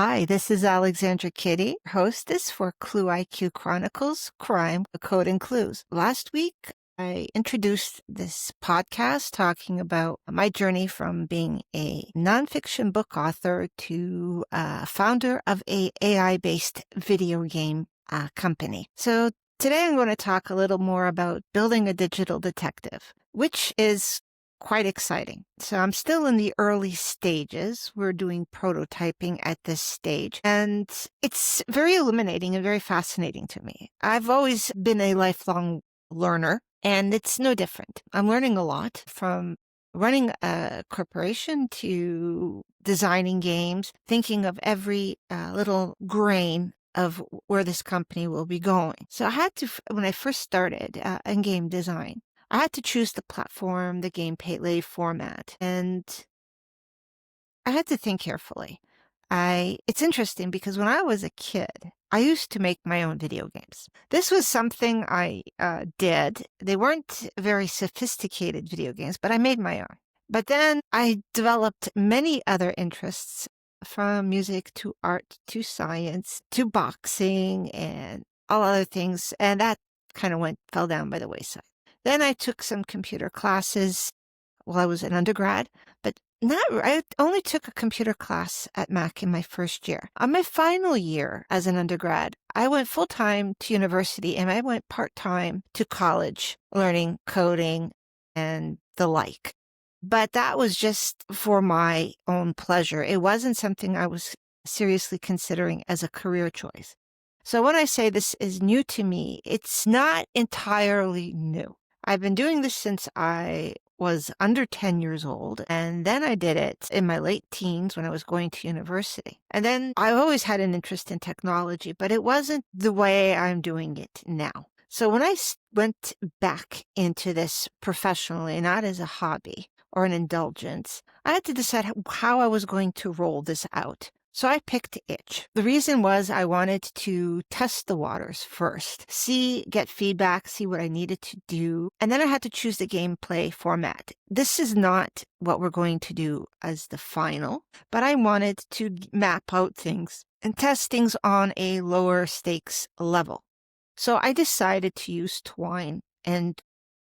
Hi, this is Alexandra Kitty, hostess for Clue IQ Chronicles, Crime, Code, and Clues. Last week, I introduced this podcast talking about my journey from being a nonfiction book author to founder of a AI-based video game company. So today I'm going to talk a little more about building a digital detective, which is quite exciting. So I'm still in the early stages. We're doing prototyping at this stage, and it's very illuminating and very fascinating to me. I've always been a lifelong learner, and it's no different. I'm learning a lot from running a corporation to designing games, thinking of every little grain of where this company will be going. So I had to, when I first started in game design, I had to choose the platform, the gameplay format, and I had to think carefully. It's interesting because when I was a kid, I used to make my own video games. This was something I did. They weren't very sophisticated video games, but I made my own. But then I developed many other interests from music to art to science to boxing and all other things. And that kind of fell down by the wayside. Then I took some computer classes while I was an undergrad, but I only took a computer class at Mac in my first year. On my final year as an undergrad, I went full-time to university and I went part-time to college learning coding and the like. But that was just for my own pleasure. It wasn't something I was seriously considering as a career choice. So when I say this is new to me, it's not entirely new. I've been doing this since I was under 10 years old, and then I did it in my late teens when I was going to university. And then I always had an interest in technology, but it wasn't the way I'm doing it now. So when I went back into this professionally, not as a hobby or an indulgence, I had to decide how I was going to roll this out. So I picked Itch. The reason was I wanted to test the waters first, get feedback, see what I needed to do. And then I had to choose the gameplay format. This is not what we're going to do as the final, but I wanted to map out things and test things on a lower stakes level. So I decided to use Twine and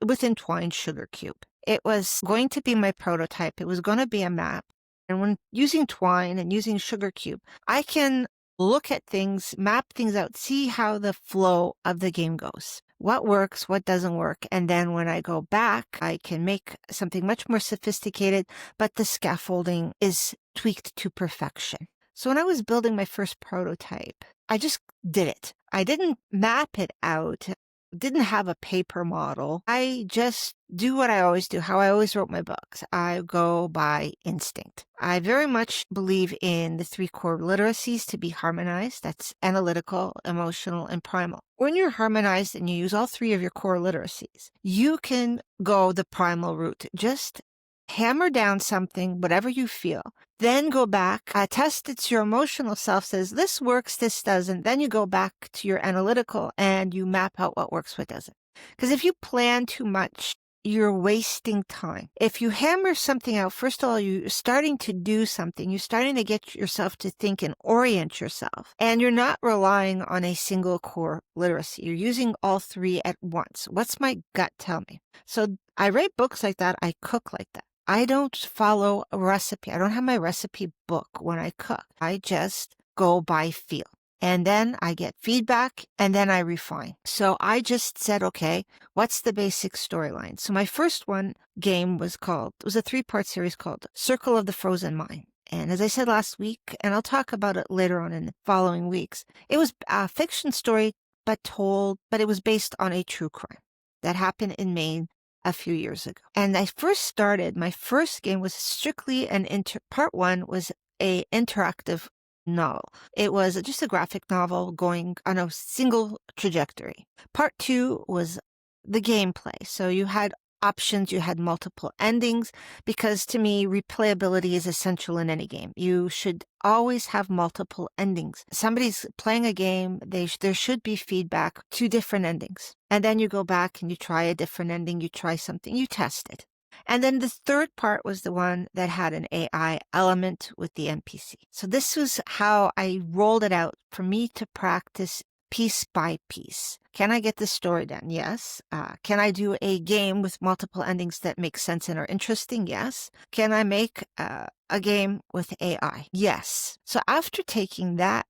within Twine Sugar Cube. It was going to be my prototype. It was going to be a map. And when using Twine and using Sugar Cube, I can look at things, map things out, see how the flow of the game goes, what works, what doesn't work. And then when I go back, I can make something much more sophisticated, but the scaffolding is tweaked to perfection. So when I was building my first prototype, I just did it. I didn't map it out, didn't have a paper model. I just do what I always do, how I always wrote my books. I go by instinct. I very much believe in the 3 core literacies to be harmonized. That's analytical, emotional, and primal. When you're harmonized and you use all 3 of your core literacies, you can go the primal route. Just hammer down something, whatever you feel, then go back, test it's your emotional self says, this works, this doesn't. Then you go back to your analytical and you map out what works, what doesn't. Because if you plan too much, you're wasting time. If you hammer something out, first of all, you're starting to do something. You're starting to get yourself to think and orient yourself. And you're not relying on a single core literacy. You're using all 3 at once. What's my gut tell me? So I write books like that. I cook like that. I don't follow a recipe. I don't have my recipe book when I cook. I just go by feel. And then I get feedback and then I refine. So I just said, okay, what's the basic storyline? So my first game was a 3-part series called Circle of the Frozen Mind. And as I said last week, and I'll talk about it later on in the following weeks, it was a fiction story, but it was based on a true crime that happened in Maine a few years ago. And my first game was strictly part 1 was a interactive novel. It was just a graphic novel going on a single trajectory. Part 2 was the gameplay. So you had options, you had multiple endings, because to me, replayability is essential in any game. You should always have multiple endings. Somebody's playing a game, there should be feedback, 2 different endings. And then you go back and you try a different ending, you try something, you test it. And then the third part was the one that had an AI element with the NPC. So this was how I rolled it out for me to practice piece by piece. Can I get the story done? Yes. Can I do a game with multiple endings that make sense and are interesting? Yes. Can I make a game with AI? Yes. So after taking that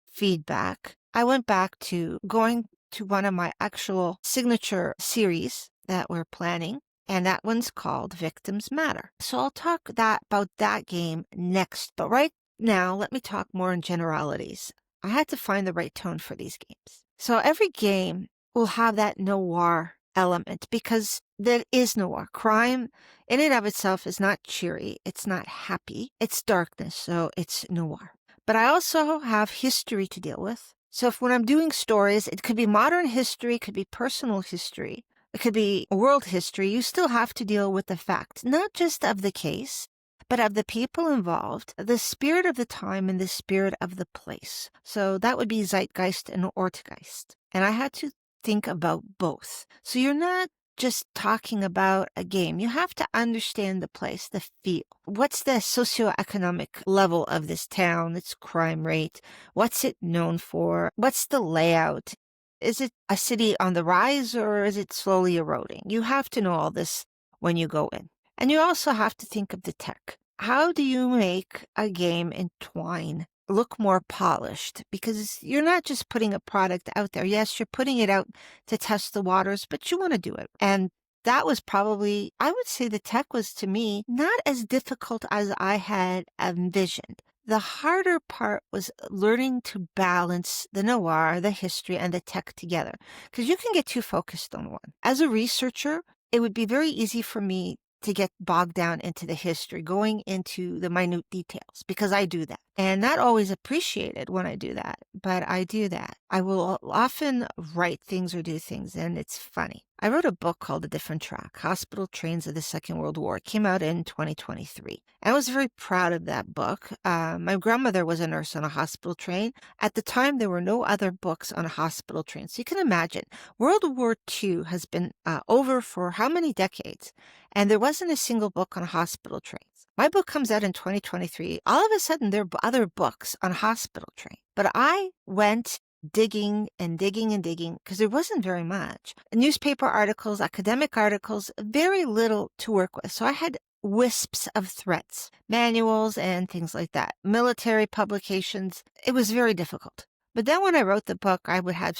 feedback, I went back to going to one of my actual signature series that we're planning, and that one's called Victims Matter. So I'll talk about that game next, but right now, let me talk more in generalities. I had to find the right tone for these games. So every game will have that noir element because there is noir. Crime in and of itself is not cheery. It's not happy. It's darkness. So it's noir. But I also have history to deal with. So if when I'm doing stories, it could be modern history, it could be personal history, it could be world history. You still have to deal with the facts, not just of the case, but of the people involved, the spirit of the time and the spirit of the place. So that would be zeitgeist and ortgeist. And I had to think about both. So you're not just talking about a game. You have to understand the place, the feel. What's the socioeconomic level of this town, its crime rate? What's it known for? What's the layout? Is it a city on the rise or is it slowly eroding? You have to know all this when you go in. And you also have to think of the tech. How do you make a game in Twine look more polished? Because you're not just putting a product out there. Yes, you're putting it out to test the waters, but you want to do it. And that was probably, I would say the tech was to me not as difficult as I had envisioned. The harder part was learning to balance the noir, the history, and the tech together. Because you can get too focused on one. As a researcher, it would be very easy for me to get bogged down into the history, going into the minute details, because I do that. And not always appreciated when I do that, but I do that. I will often write things or do things, and it's funny. I wrote a book called A Different Track, Hospital Trains of the Second World War. It came out in 2023. I was very proud of that book. My grandmother was a nurse on a hospital train. At the time, there were no other books on a hospital train. So you can imagine, World War II has been over for how many decades? And there wasn't a single book on hospital trains. My book comes out in 2023. All of a sudden, there are other books on hospital trains. But I went digging and digging and digging because there wasn't very much. Newspaper articles, academic articles, very little to work with. So I had wisps of threats, manuals and things like that, military publications. It was very difficult. But then when I wrote the book, I would have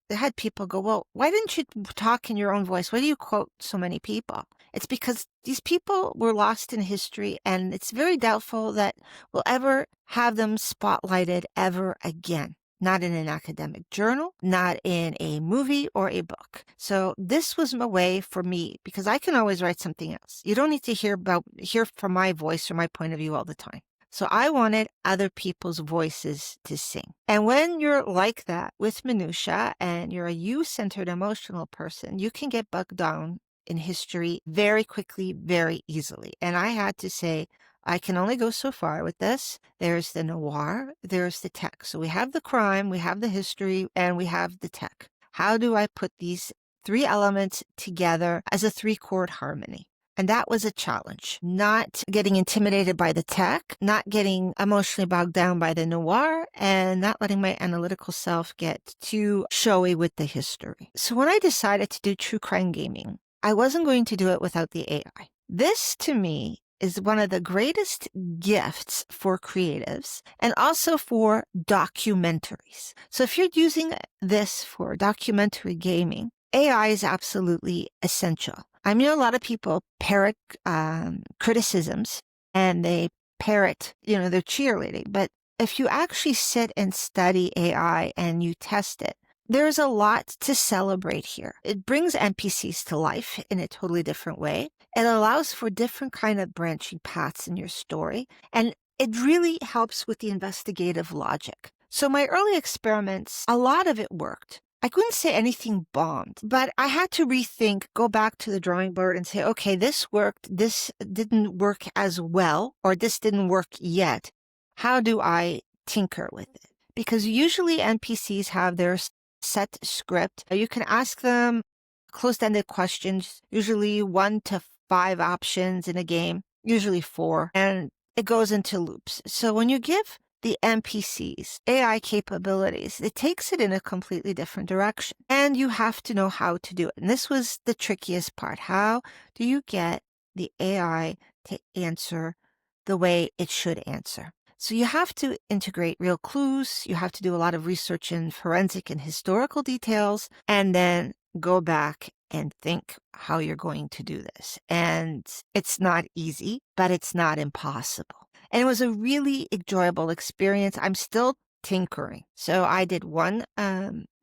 had people go, well, why didn't you talk in your own voice? Why do you quote so many people? It's because these people were lost in history, and it's very doubtful that we'll ever have them spotlighted ever again. Not in an academic journal, not in a movie or a book. So this was a way for me, because I can always write something else. You don't need to hear from my voice or my point of view all the time. So I wanted other people's voices to sing. And when you're like that with minutia and you're a you-centered emotional person, you can get bogged down in history very quickly, very easily. And I had to say, I can only go so far with this. There's the noir, there's the tech. So we have the crime, we have the history, and we have the tech. How do I put these three elements together as a three-chord harmony? And that was a challenge. Not getting intimidated by the tech, not getting emotionally bogged down by the noir, and not letting my analytical self get too showy with the history. So when I decided to do true crime gaming, I wasn't going to do it without the AI. This, to me, is one of the greatest gifts for creatives and also for documentaries. So if you're using this for documentary gaming, AI is absolutely essential. I mean, a lot of people parrot criticisms and they parrot, they're cheerleading. But if you actually sit and study AI and you test it, there's a lot to celebrate here. It brings NPCs to life in a totally different way. It allows for different kind of branching paths in your story. And it really helps with the investigative logic. So my early experiments, a lot of it worked. I couldn't say anything bombed, but I had to rethink, go back to the drawing board and say, okay, this worked, this didn't work as well, or this didn't work yet. How do I tinker with it? Because usually NPCs have their set script. You can ask them closed-ended questions, usually 1 to 5 options in a game, usually 4, and it goes into loops. So when you give the NPCs AI capabilities, it takes it in a completely different direction. And you have to know how to do it. And this was the trickiest part. How do you get the AI to answer the way it should answer? So you have to integrate real clues. You have to do a lot of research in forensic and historical details, and then go back and think how you're going to do this. And it's not easy, but it's not impossible. And it was a really enjoyable experience. I'm still tinkering. So I did one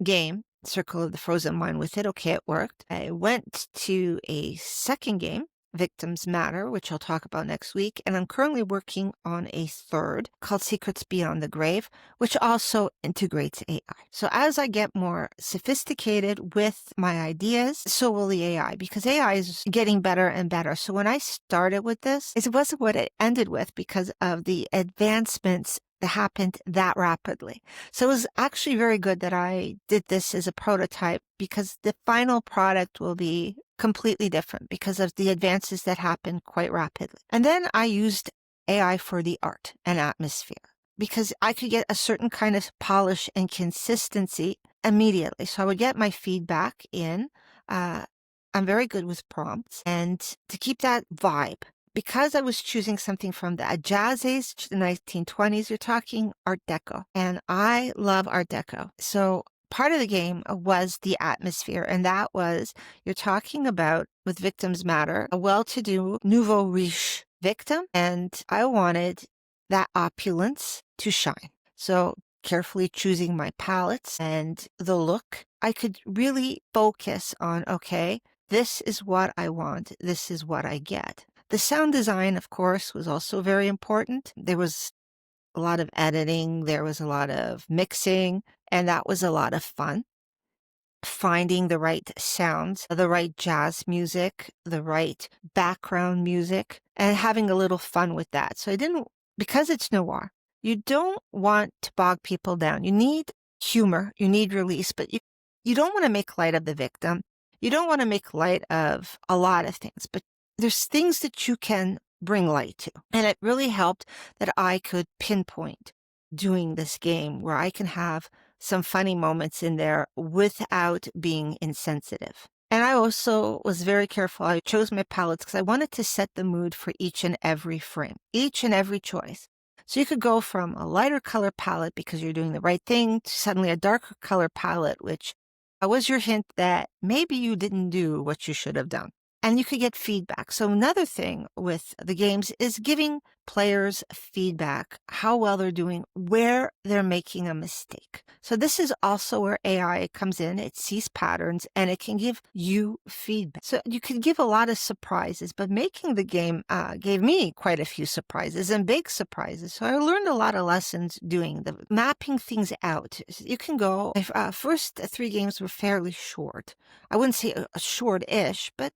game, Circle of the Frozen Mind, with it. Okay, it worked. I went to a second game, Victims Matter, which I'll talk about next week. And I'm currently working on a third called Secrets Beyond the Grave, which also integrates AI. So as I get more sophisticated with my ideas, so will the AI, because AI is getting better and better. So when I started with this, it wasn't what it ended with because of the advancements that happened that rapidly. So it was actually very good that I did this as a prototype, because the final product will be completely different because of the advances that happened quite rapidly. And then I used AI for the art and atmosphere, because I could get a certain kind of polish and consistency immediately. So I would get my feedback in. I'm very good with prompts, and to keep that vibe, because I was choosing something from the Jazz age, the 1920s, you're talking Art Deco. And I love Art Deco. So part of the game was the atmosphere. And that was, you're talking about, with Victims Matter, a well-to-do nouveau riche victim. And I wanted that opulence to shine. So carefully choosing my palettes and the look, I could really focus on, okay, this is what I want. This is what I get. The sound design, of course, was also very important. There was a lot of editing, there was a lot of mixing, and that was a lot of fun. Finding the right sounds, the right jazz music, the right background music, and having a little fun with that. So because it's noir, you don't want to bog people down. You need humor, you need release, but you don't want to make light of the victim. You don't want to make light of a lot of things, but there's things that you can bring light to. And it really helped that I could pinpoint doing this game where I can have some funny moments in there without being insensitive. And I also was very careful. I chose my palettes because I wanted to set the mood for each and every frame, each and every choice. So you could go from a lighter color palette because you're doing the right thing to suddenly a darker color palette, which was your hint that maybe you didn't do what you should have done. And you could get feedback. So another thing with the games is giving players feedback, how well they're doing, where they're making a mistake. So this is also where AI comes in. It sees patterns and it can give you feedback. So you could give a lot of surprises, but making the game gave me quite a few surprises and big surprises. So I learned a lot of lessons doing the mapping things out. You can go, first 3 games were fairly short. I wouldn't say short-ish, but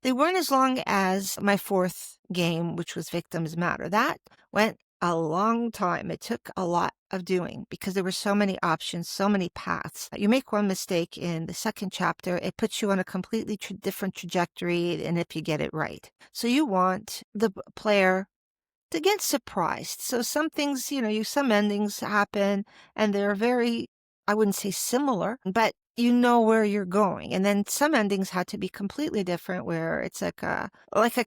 they weren't as long as my 4th game, which was Victims Matter. That went a long time. It took a lot of doing because there were so many options, so many paths. You make one mistake in the 2nd chapter, it puts you on a completely different trajectory than if you get it right. So you want the player to get surprised. So some things, some endings happen and they're very, I wouldn't say similar, but you know where you're going. And then some endings had to be completely different, where it's like a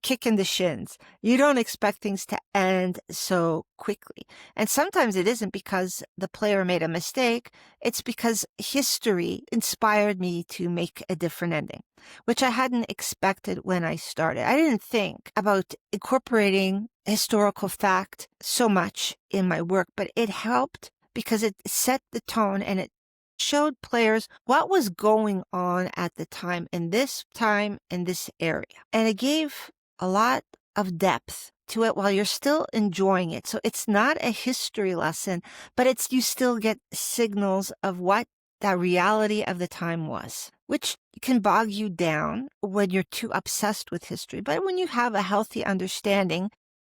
kick in the shins. You don't expect things to end so quickly. And sometimes it isn't because the player made a mistake. It's because history inspired me to make a different ending, which I hadn't expected when I started. I didn't think about incorporating historical fact so much in my work, but it helped because it set the tone and it showed players what was going on at the time in this area. And it gave a lot of depth to it while you're still enjoying it. So it's not a history lesson, but you still get signals of what that reality of the time was, which can bog you down when you're too obsessed with history. But when you have a healthy understanding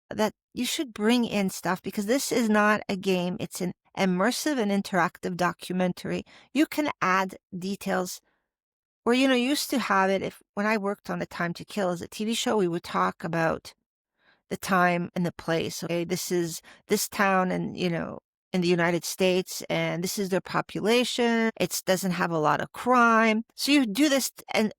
that you should bring in stuff, because this is not a game, it's an immersive and interactive documentary. You can add details Or, used to have it when I worked on A Time to Kill as a TV show, we would talk about the time and the place. Okay, this is this town and, in the United States, and this is their population. It doesn't have a lot of crime. So you do this and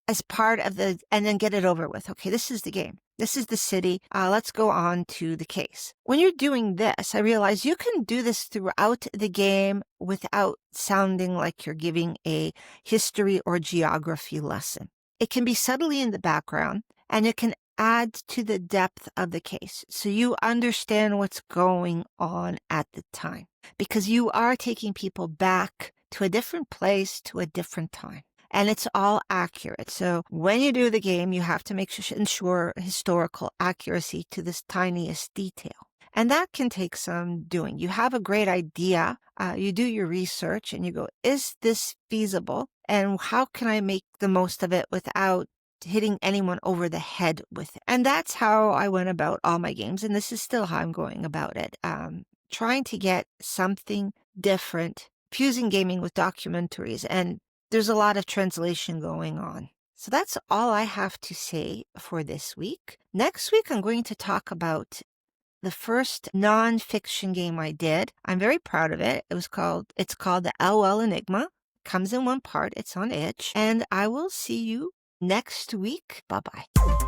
as part of and then get it over with. Okay, this is the game. This is the city. Let's go on to the case. When you're doing this, I realize you can do this throughout the game without sounding like you're giving a history or geography lesson. It can be subtly in the background, and it can add to the depth of the case so you understand what's going on at the time, because you are taking people back to a different place, to a different time. And it's all accurate. So when you do the game, you have to ensure historical accuracy to this tiniest detail. And that can take some doing. You have a great idea. You do your research and you go, is this feasible? And how can I make the most of it without hitting anyone over the head with it? And that's how I went about all my games. And this is still how I'm going about it. Trying to get something different, fusing gaming with documentaries, and there's a lot of translation going on. So that's all I have to say for this week. Next week, I'm going to talk about the first non-fiction game I did. I'm very proud of it. It's called the LOL Enigma. Comes in one part. It's on itch. And I will see you next week. Bye-bye.